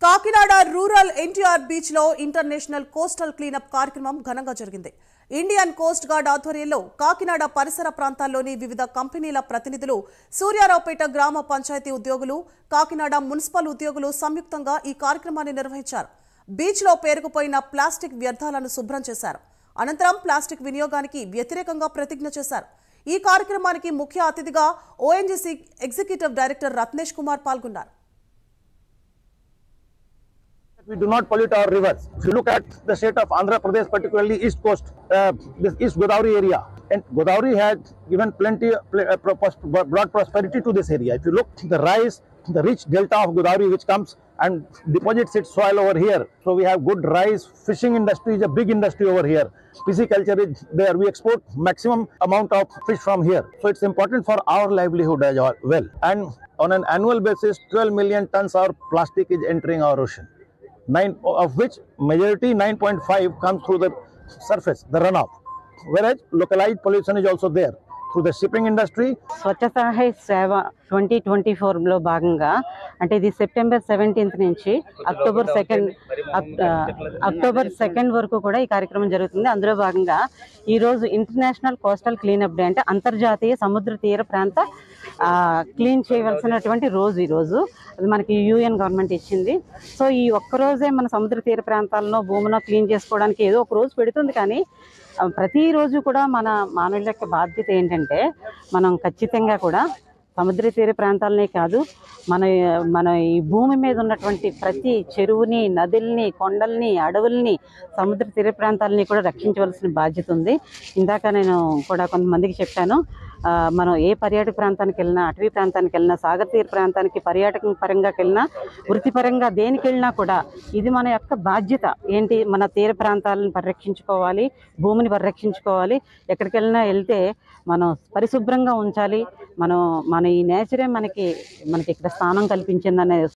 Kakinada rural NTR beach లో international coastal cleanup కార్యక్రమం ఘనంగా జరిగింది. ఇండియన్ కోస్ట్ గార్డ్ ఆధ్వర్యంలో కాకినాడ పరిసర ప్రాంతాల్లోని వివిధ కంపెనీల ప్రతినిధులు, సూర్యారావుపేట గ్రామ పంచాయతీ ఉద్యోగులు, కాకినాడ మున్సిపల్ ఉద్యోగులు సంయుక్తంగా ఈ కార్యక్రమాన్ని నిర్వహించారు. బీచ్ లో పేరుకుపోయిన ప్లాస్టిక్ వ్యర్థాలను శుభ్రం చేశారు. అనంతరం ప్లాస్టిక్ వినియోగానికి వ్యతిరేకంగా ప్రతిజ్ఞ చేశారు. ఈ కార్యక్రమానికి ముఖ్య అతిథిగా ONGC executive director Ratnesh Kumar పాల్గొన్నారు. We do not pollute our rivers. If you look at the state of Andhra Pradesh, particularly East Coast, this East Godavari area, and Godavari has given brought prosperity to this area. If you look, the rice, the rich delta of Godavari which comes and deposits its soil over here. So we have good rice. Fishing industry is a big industry over here. Pisciculture is there. We export maximum amount of fish from here. So it's important for our livelihood as well. And on an annual basis, 12 million tons of plastic is entering our ocean. 9 of which majority 9.5 comes through the surface, the runoff, whereas localized pollution is also there through the shipping industry. Swachhata high సేవ 2024 లో భాగంగా అంటే ఇది September 17th నుంచి October 2 వరకు కూడా ఈ కార్యక్రమం జరుగుతుంది. అందులో భాగంగా ఈరోజు ఇంటర్నేషనల్ కోస్టల్ క్లీనప్ డే, అంటే అంతర్జాతీయ సముద్ర తీర ప్రాంత క్లీన్ చేయవలసినటువంటి రోజు ఈరోజు. అది మనకి యూఎన్ గవర్నమెంట్ ఇచ్చింది. సో ఈ ఒక్కరోజే మన సముద్ర తీర ప్రాంతాల్లో భూమిలో క్లీన్ చేసుకోవడానికి ఏదో ఒక రోజు పెడుతుంది. కానీ ప్రతిరోజు కూడా మన మానవుల యొక్క బాధ్యత ఏంటంటే మనం ఖచ్చితంగా కూడా సముద్ర తీర ప్రాంతాలనే కాదు, మన ఈ భూమి మీద ఉన్నటువంటి ప్రతి చెరువుని, నదుల్ని, కొండల్ని, అడవుల్ని, సముద్ర తీర ప్రాంతాలని కూడా రక్షించవలసిన బాధ్యత ఉంది. ఇందాక నేను కూడా కొంతమందికి చెప్పాను, మనం ఏ పర్యాటక ప్రాంతానికి వెళ్ళినా, అటవీ ప్రాంతానికి వెళ్ళినా, సాగర్ తీర ప్రాంతానికి పర్యాటకం పరంగా వెళ్ళినా, వృత్తిపరంగా దేనికి వెళ్ళినా కూడా ఇది మన యొక్క బాధ్యత. ఏంటి, మన తీర ప్రాంతాలను పరిరక్షించుకోవాలి, భూమిని పరిరక్షించుకోవాలి. ఎక్కడికి వెళ్ళినా వెళ్తే మనం పరిశుభ్రంగా ఉంచాలి. మన ఈ నేచరే మనకి ఇక్కడ స్థానం కల్పించిందనే